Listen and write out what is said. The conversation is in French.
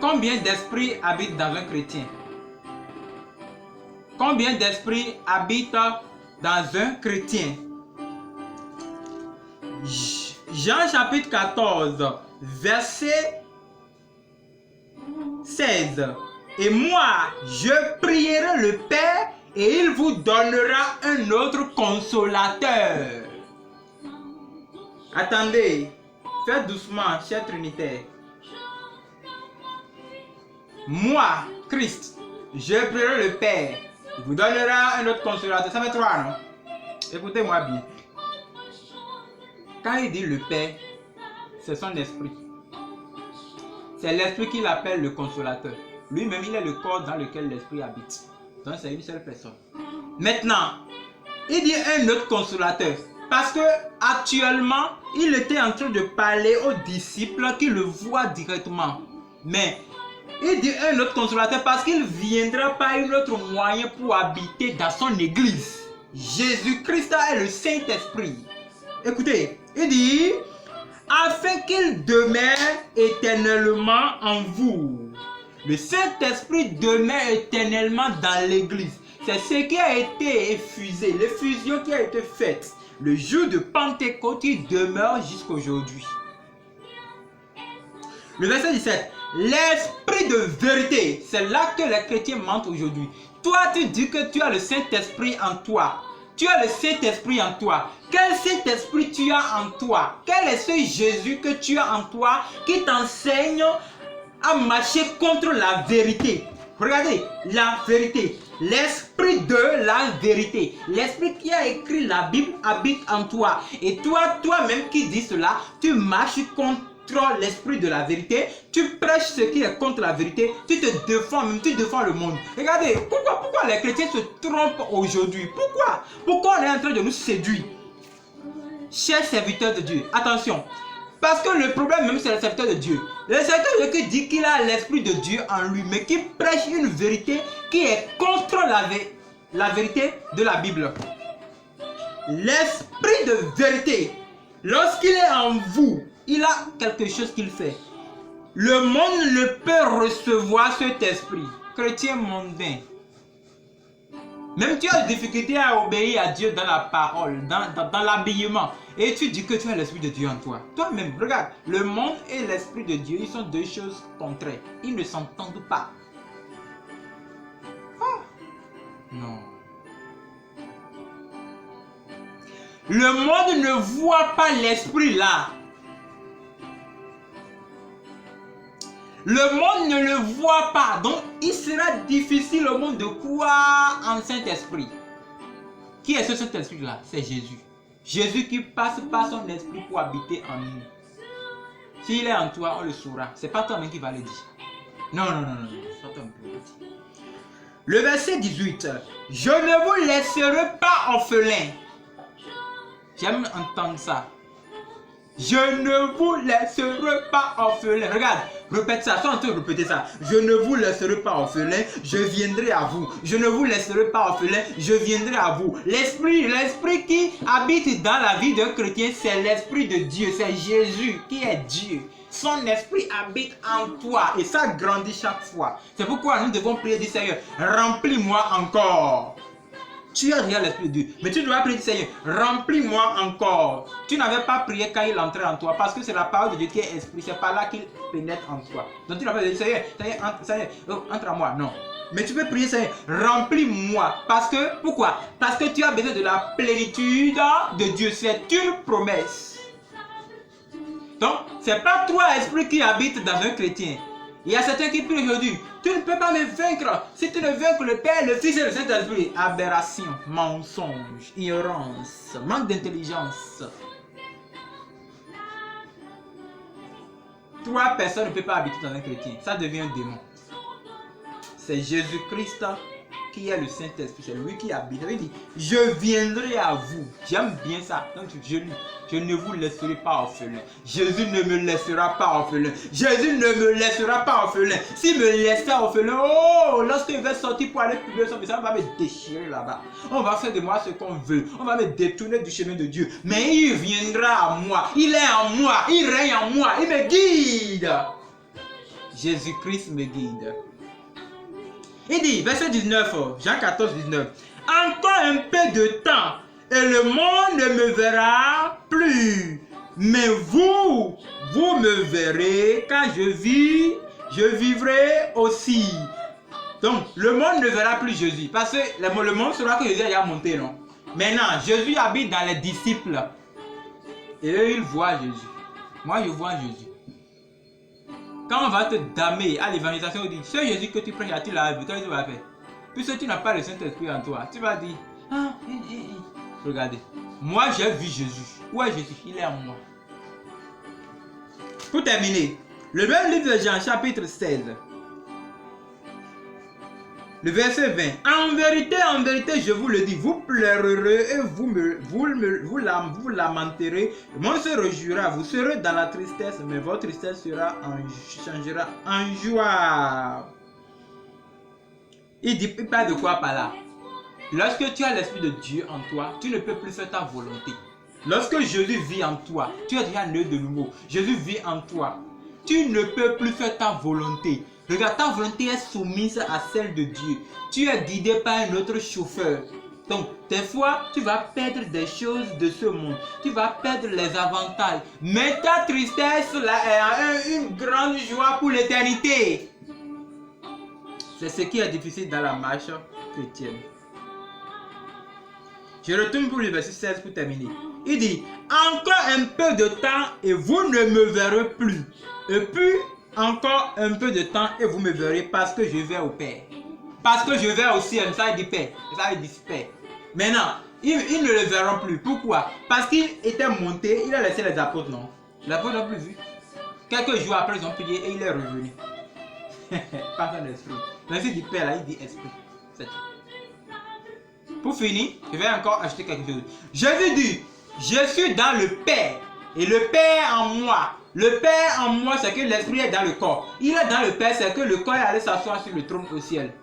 Combien d'esprits habitent dans un chrétien? Combien d'esprits habitent dans un chrétien? Jean chapitre 14, verset 16. Et moi, je prierai le Père et il vous donnera un autre consolateur. Attendez, faites doucement, chers trinitaires. Moi, Christ, je prierai le Père. Il vous donnera un autre consolateur. Ça fait 3, non? Écoutez-moi bien. Quand il dit le Père, c'est son esprit. C'est l'esprit qu'il appelle le consolateur. Lui-même, il est le corps dans lequel l'esprit habite. Donc, c'est une seule personne. Maintenant, il dit un autre consolateur. Parce que actuellement, il était en train de parler aux disciples qui le voient directement. Mais il dit un autre consolateur parce qu'il viendra par un autre moyen pour habiter dans son église. Jésus-Christ est le Saint-Esprit. Écoutez, il dit, afin qu'il demeure éternellement en vous. Le Saint-Esprit demeure éternellement dans l'église. C'est ce qui a été effusé, l'effusion qui a été faite le jour de Pentecôte qui demeure jusqu'à aujourd'hui. Le verset 17. L'esprit de vérité, c'est là que les chrétiens mentent aujourd'hui. Toi, tu dis que tu as le Saint-Esprit en toi. Tu as le Saint-Esprit en toi. Quel Saint-Esprit tu as en toi? Quel est ce Jésus que tu as en toi qui t'enseigne à marcher contre la vérité? Regardez, la vérité. L'esprit de la vérité. L'esprit qui a écrit la Bible habite en toi. Et toi-même qui dis cela, tu marches contre l'esprit de la vérité, tu prêches ce qui est contre la vérité, tu te défends, même tu défends le monde. Regardez, pourquoi les chrétiens se trompent aujourd'hui? Pourquoi on est en train de nous séduire? Chers serviteurs de Dieu, attention, parce que le problème même c'est le serviteur de Dieu. Le serviteur de Dieu qui dit qu'il a l'esprit de Dieu en lui, mais qui prêche une vérité qui est contre la vérité de la Bible. L'esprit de vérité, lorsqu'il est en vous, il a quelque chose qu'il fait. Le monde ne peut recevoir cet esprit. Chrétien mondain. Même tu as des difficultés à obéir à Dieu dans la parole, dans l'habillement. Et tu dis que tu as l'esprit de Dieu en toi. Toi-même, regarde, le monde et l'esprit de Dieu, ils sont deux choses contraires. Ils ne s'entendent pas. Oh. Non. Le monde ne voit pas l'esprit là. Le monde ne le voit pas. Donc, il sera difficile au monde de croire en Saint-Esprit. Qui est ce Saint-Esprit-là? C'est Jésus. Jésus qui passe par son esprit pour habiter en nous. S'il est en toi, on le saura. C'est pas toi-même qui va le dire. Non. C'est pas toi-même qui va le dire. Le verset 18. Je ne vous laisserai pas orphelin. J'aime entendre ça. Je ne vous laisserai pas orphelin. Regarde, répète ça, sois en train de répéter ça. Je ne vous laisserai pas orphelin, je viendrai à vous. Je ne vous laisserai pas orphelin, je viendrai à vous. L'esprit qui habite dans la vie d'un chrétien, c'est l'esprit de Dieu, c'est Jésus qui est Dieu. Son esprit habite en toi et ça grandit chaque fois. C'est pourquoi nous devons prier du Seigneur, remplis-moi encore. Tu as déjà l'esprit de Dieu, mais tu dois prier, Seigneur, remplis-moi encore. Tu n'avais pas prié quand il entrait en toi, parce que c'est la parole de Dieu qui est esprit, c'est par là qu'il pénètre en toi. Donc tu n'as pas dit, Seigneur, entre en moi, non. Mais tu peux prier, Seigneur, remplis-moi. Parce que, pourquoi? Parce que tu as besoin de la plénitude de Dieu, c'est une promesse. Donc, ce n'est pas toi, esprit, qui habite dans un chrétien. Il y a certains qui prient aujourd'hui. Tu ne peux pas me vaincre. Si tu ne vaincres le Père, le Fils et le Saint-Esprit. Aberration, mensonge, ignorance, manque d'intelligence. Trois personnes ne peuvent pas habiter dans un chrétien. Ça devient un démon. C'est Jésus-Christ qui est le Saint-Esprit. C'est lui qui habite. Il dit, je viendrai à vous. J'aime bien ça. Donc je lis. Je ne vous laisserai pas orphelin. Jésus ne me laissera pas orphelin. Jésus ne me laissera pas orphelin. S'il me laissait orphelin, oh, lorsqu'il va sortir pour aller publier son message, on va me déchirer là-bas. On va faire de moi ce qu'on veut. On va me détourner du chemin de Dieu. Mais il viendra à moi. Il est en moi. Il règne en moi. Il me guide. Jésus-Christ me guide. Il dit, verset 19, Jean 14, 19. Encore un peu de temps et le monde ne me verra plus. Mais vous me verrez quand je vis, je vivrai aussi. Donc, le monde ne verra plus Jésus. Parce que le monde saura que Jésus est monté, non? Maintenant, Jésus habite dans les disciples. Et eux, ils voient Jésus. Moi, je vois Jésus. Quand on va te damer à l'évangélisation, on dit, ce Jésus que tu prêches, tu l'as vu, qu'est-ce que tu vas faire? Puisque tu n'as pas le Saint-Esprit en toi, tu vas dire, ah, regardez, moi j'ai vu Jésus. Où est Jésus? Il est en moi. Pour terminer, le même livre de Jean, chapitre 16, le verset 20. En vérité, je vous le dis, vous pleurerez et vous lamenterez. Le monde se réjouira, vous serez dans la tristesse, mais votre tristesse changera en joie. Il parle de quoi par là? Lorsque tu as l'Esprit de Dieu en toi, tu ne peux plus faire ta volonté. Lorsque Jésus vit en toi, tu es déjà né de nouveau. Jésus vit en toi. Tu ne peux plus faire ta volonté. Regarde, ta volonté est soumise à celle de Dieu. Tu es guidé par un autre chauffeur. Donc, des fois, tu vas perdre des choses de ce monde. Tu vas perdre les avantages. Mais ta tristesse là, est une grande joie pour l'éternité. C'est ce qui est difficile dans la marche chrétienne. Je retourne pour le verset 16 pour terminer. Il dit, encore un peu de temps et vous ne me verrez plus. Et puis, encore un peu de temps et vous me verrez parce que je vais au Père. Parce que je vais au ciel, ça dit Père. Ça dit Père. Maintenant, ils ne le verront plus. Pourquoi? Parce qu'il était monté, il a laissé les apôtres, non? Les apôtres n'ont plus vu. Quelques jours après, ils ont prié et il est revenu. Pas un esprit. Mais il dit Père, là, il dit Esprit. C'est tout. Pour finir, je vais encore acheter quelque chose. Jésus dit, je suis dans le Père et le Père en moi. Le Père en moi, c'est que l'Esprit est dans le corps. Il est dans le Père, c'est que le corps est allé s'asseoir sur le trône au ciel.